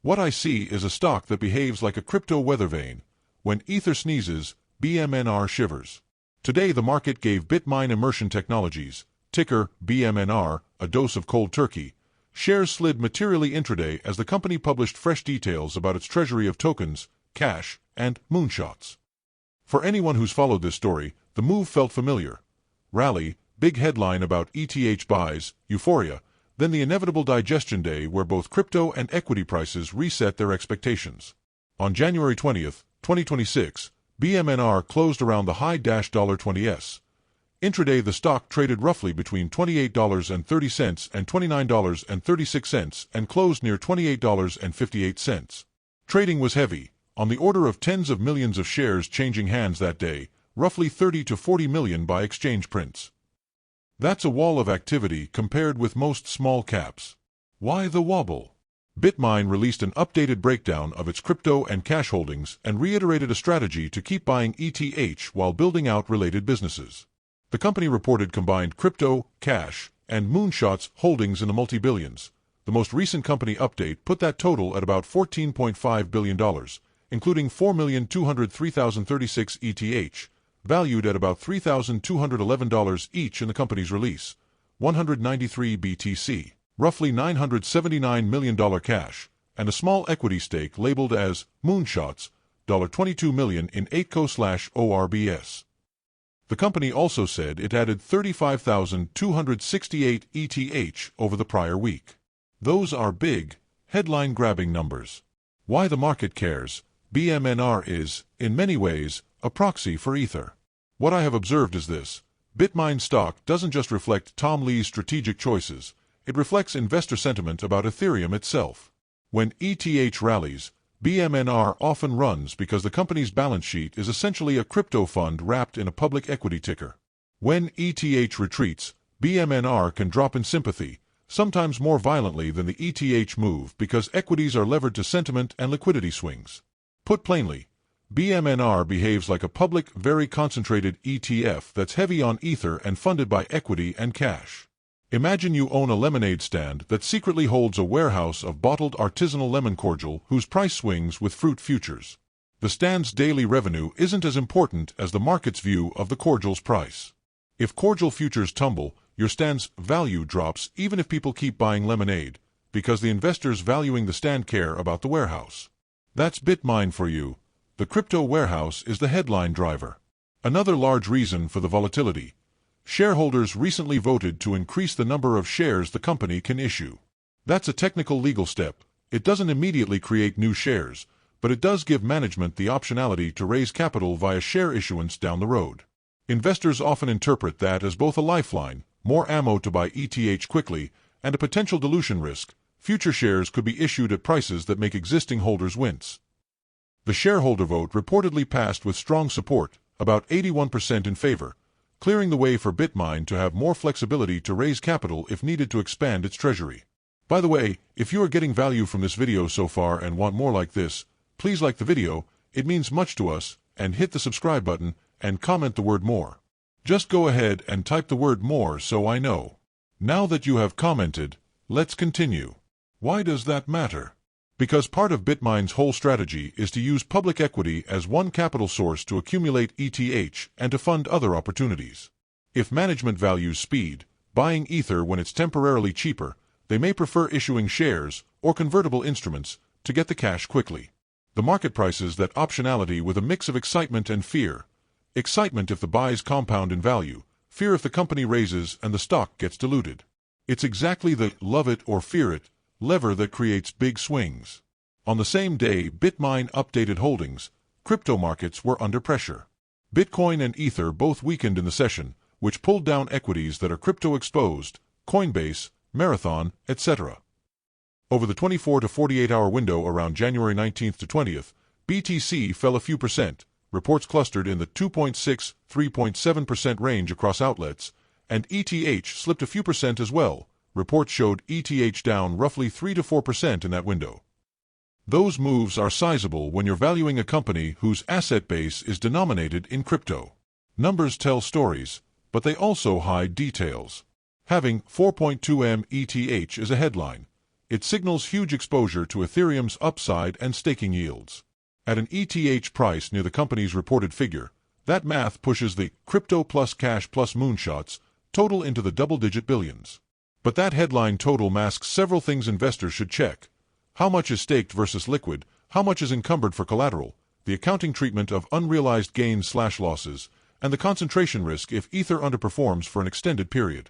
What I see is a stock that behaves like a crypto weather vane. When Ether sneezes, Bmnr shivers. Today the market gave Bitmine Immersion Technologies, ticker Bmnr, a dose of cold turkey. Shares slid materially intraday as the company published fresh details about its treasury of tokens, cash, and moonshots. For anyone who's followed this story, the move felt familiar. Rally, big headline about ETH buys, euphoria, then the inevitable digestion day where both crypto and equity prices reset their expectations. On January 20th, 2026, Bmnr closed around the high $20s. Intraday the stock traded roughly between $28.30 and $29.36 and closed near $28.58. Trading was heavy, on the order of tens of millions of shares changing hands that day, roughly 30 to 40 million by exchange prints. That's a wall of activity compared with most small caps. Why the wobble? Bitmine released an updated breakdown of its crypto and cash holdings and reiterated a strategy to keep buying ETH while building out related businesses. The company reported combined crypto, cash, and moonshots holdings in the multi-billions. The most recent company update put that total at about $14.5 billion, including 4,203,036 ETH, valued at about $3,211 each in the company's release, 193 BTC, roughly $979 million cash, and a small equity stake labeled as moonshots, $22 million in 8co/ORBS. The company also said it added 35,268 ETH over the prior week. Those are big, headline-grabbing numbers. Why the market cares? Bmnr is, in many ways, a proxy for Ether. What I have observed is this: Bitmine stock doesn't just reflect Tom Lee's strategic choices, it reflects investor sentiment about Ethereum itself. When ETH rallies, Bmnr often runs because the company's balance sheet is essentially a crypto fund wrapped in a public equity ticker. When ETH retreats, Bmnr can drop in sympathy, sometimes more violently than the ETH move because equities are levered to sentiment and liquidity swings. Put plainly, Bmnr behaves like a public, very concentrated ETF that's heavy on Ether and funded by equity and cash. Imagine you own a lemonade stand that secretly holds a warehouse of bottled artisanal lemon cordial whose price swings with fruit futures. The stand's daily revenue isn't as important as the market's view of the cordial's price. If cordial futures tumble, your stand's value drops even if people keep buying lemonade, because the investors valuing the stand care about the warehouse. That's Bitmine for you. The crypto warehouse is the headline driver. Another large reason for the volatility: shareholders recently voted to increase the number of shares the company can issue. That's a technical legal step. It doesn't immediately create new shares, but it does give management the optionality to raise capital via share issuance down the road. Investors often interpret that as both a lifeline, more ammo to buy ETH quickly, and a potential dilution risk. Future shares could be issued at prices that make existing holders wince. The shareholder vote reportedly passed with strong support, about 81% in favor, clearing the way for Bitmine to have more flexibility to raise capital if needed to expand its treasury. By the way, if you are getting value from this video so far and want more like this, please like the video, it means much to us, and hit the subscribe button, and comment the word more. Just go ahead and type the word more so I know. Now that you have commented, let's continue. Why does that matter? Because part of Bitmine's whole strategy is to use public equity as one capital source to accumulate ETH and to fund other opportunities. If management values speed, buying Ether when it's temporarily cheaper, they may prefer issuing shares or convertible instruments to get the cash quickly. The market prices that optionality with a mix of excitement and fear. Excitement if the buys compound in value, fear if the company raises and the stock gets diluted. It's exactly the love it or fear it lever that creates big swings. On the same day Bitmine updated holdings, crypto markets were under pressure. Bitcoin and Ether both weakened in the session, which pulled down equities that are crypto-exposed, Coinbase, Marathon, etc. Over the 24 to 48-hour window around January 19th to 20th, BTC fell a few percent, reports clustered in the 2.6–3.7% range across outlets, and ETH slipped a few percent as well. Reports showed ETH down roughly 3 to 4% in that window. Those moves are sizable when you're valuing a company whose asset base is denominated in crypto. Numbers tell stories, but they also hide details. Having 4.2M ETH is a headline. It signals huge exposure to Ethereum's upside and staking yields. At an ETH price near the company's reported figure, that math pushes the crypto plus cash plus moonshots total into the double-digit billions. But that headline total masks several things investors should check. How much is staked versus liquid? How much is encumbered for collateral? The accounting treatment of unrealized gains/losses, and the concentration risk if Ether underperforms for an extended period.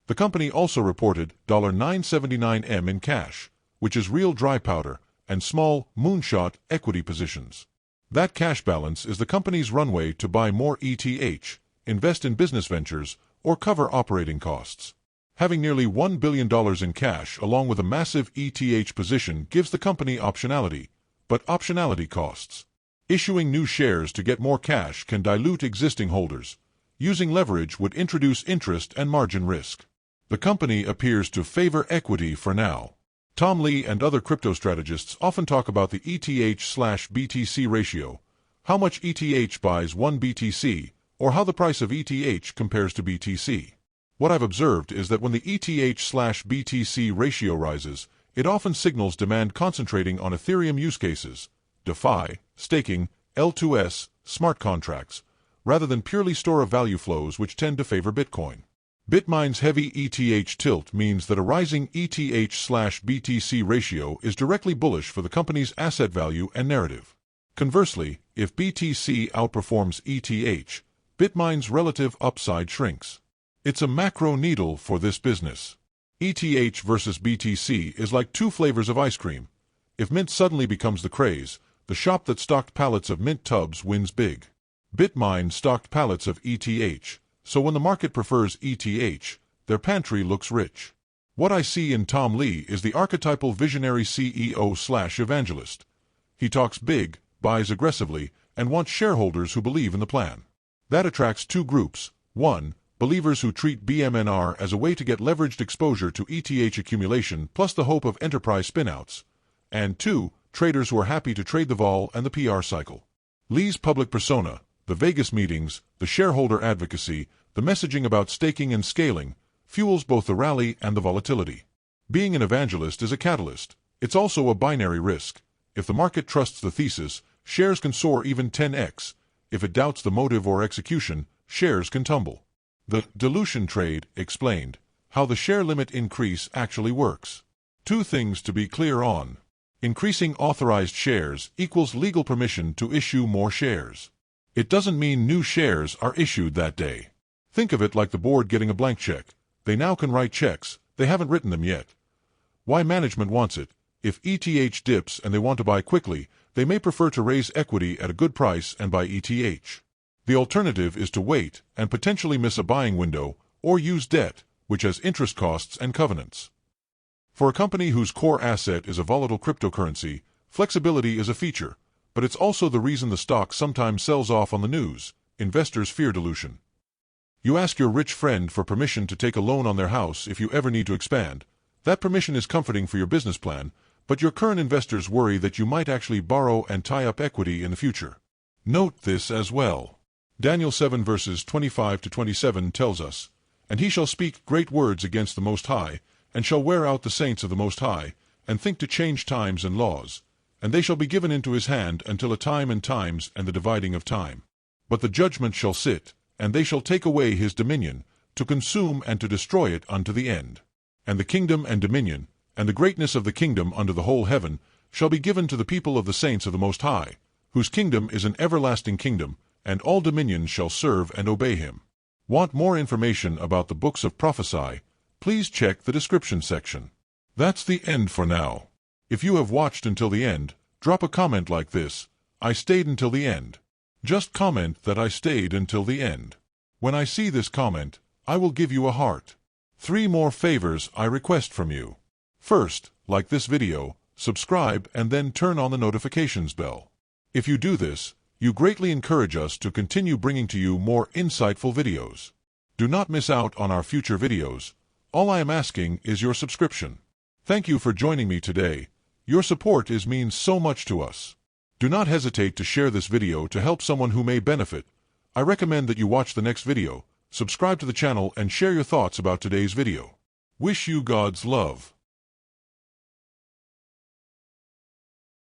The company also reported $979 in cash, which is real dry powder, and small, moonshot equity positions. That cash balance is the company's runway to buy more ETH, invest in business ventures, or cover operating costs. Having nearly $1 billion in cash along with a massive ETH position gives the company optionality, but optionality costs. Issuing new shares to get more cash can dilute existing holders. Using leverage would introduce interest and margin risk. The company appears to favor equity for now. Tom Lee and other crypto strategists often talk about the ETH/BTC ratio, how much ETH buys one BTC, or how the price of ETH compares to BTC. What I've observed is that when the ETH/BTC ratio rises, it often signals demand concentrating on Ethereum use cases, DeFi, staking, L2S, smart contracts, rather than purely store of value flows which tend to favor Bitcoin. Bitmine's heavy ETH tilt means that a rising ETH/BTC ratio is directly bullish for the company's asset value and narrative. Conversely, if BTC outperforms ETH, Bitmine's relative upside shrinks. It's a macro needle for this business. ETH versus BTC is like two flavors of ice cream. If mint suddenly becomes the craze, the shop that stocked pallets of mint tubs wins big. Bitmine stocked pallets of ETH, so when the market prefers ETH, their pantry looks rich. What I see in Tom Lee is the archetypal visionary CEO/evangelist. He talks big, buys aggressively, and wants shareholders who believe in the plan. That attracts two groups. 1. Believers who treat Bmnr as a way to get leveraged exposure to ETH accumulation plus the hope of enterprise spinouts. And 2. Traders who are happy to trade the vol and the PR cycle. Lee's public persona, the Vegas meetings, the shareholder advocacy, the messaging about staking and scaling, fuels both the rally and the volatility. Being an evangelist is a catalyst. It's also a binary risk. If the market trusts the thesis, shares can soar even 10x. If it doubts the motive or execution, shares can tumble. The dilution trade explained how the share limit increase actually works. Two things to be clear on. Increasing authorized shares equals legal permission to issue more shares. It doesn't mean new shares are issued that day. Think of it like the board getting a blank check. They now can write checks, they haven't written them yet. Why management wants it? If ETH dips and they want to buy quickly, they may prefer to raise equity at a good price and buy ETH. The alternative is to wait and potentially miss a buying window or use debt, which has interest costs and covenants. For a company whose core asset is a volatile cryptocurrency, flexibility is a feature, but it's also the reason the stock sometimes sells off on the news. Investors fear dilution. You ask your rich friend for permission to take a loan on their house if you ever need to expand. That permission is comforting for your business plan, but your current investors worry that you might actually borrow and tie up equity in the future. Note this as well. Daniel 7 verses 25-27 tells us, "And he shall speak great words against the Most High, and shall wear out the saints of the Most High, and think to change times and laws. And they shall be given into his hand until a time and times and the dividing of time. But the judgment shall sit, and they shall take away his dominion, to consume and to destroy it unto the end. And the kingdom and dominion, and the greatness of the kingdom under the whole heaven, shall be given to the people of the saints of the Most High, whose kingdom is an everlasting kingdom, and all dominions shall serve and obey him." Want more information about the books of prophecy? Please check the description section. That's the end for now. If you have watched until the end, drop a comment like this: "I stayed until the end." Just comment that I stayed until the end. When I see this comment, I will give you a heart. 3 more favors I request from you. First, like this video, subscribe, and then turn on the notifications bell. If you do this, you greatly encourage us to continue bringing to you more insightful videos. Do not miss out on our future videos. All I am asking is your subscription. Thank you for joining me today. Your support means so much to us. Do not hesitate to share this video to help someone who may benefit. I recommend that you watch the next video, subscribe to the channel, and share your thoughts about today's video. Wish you God's love.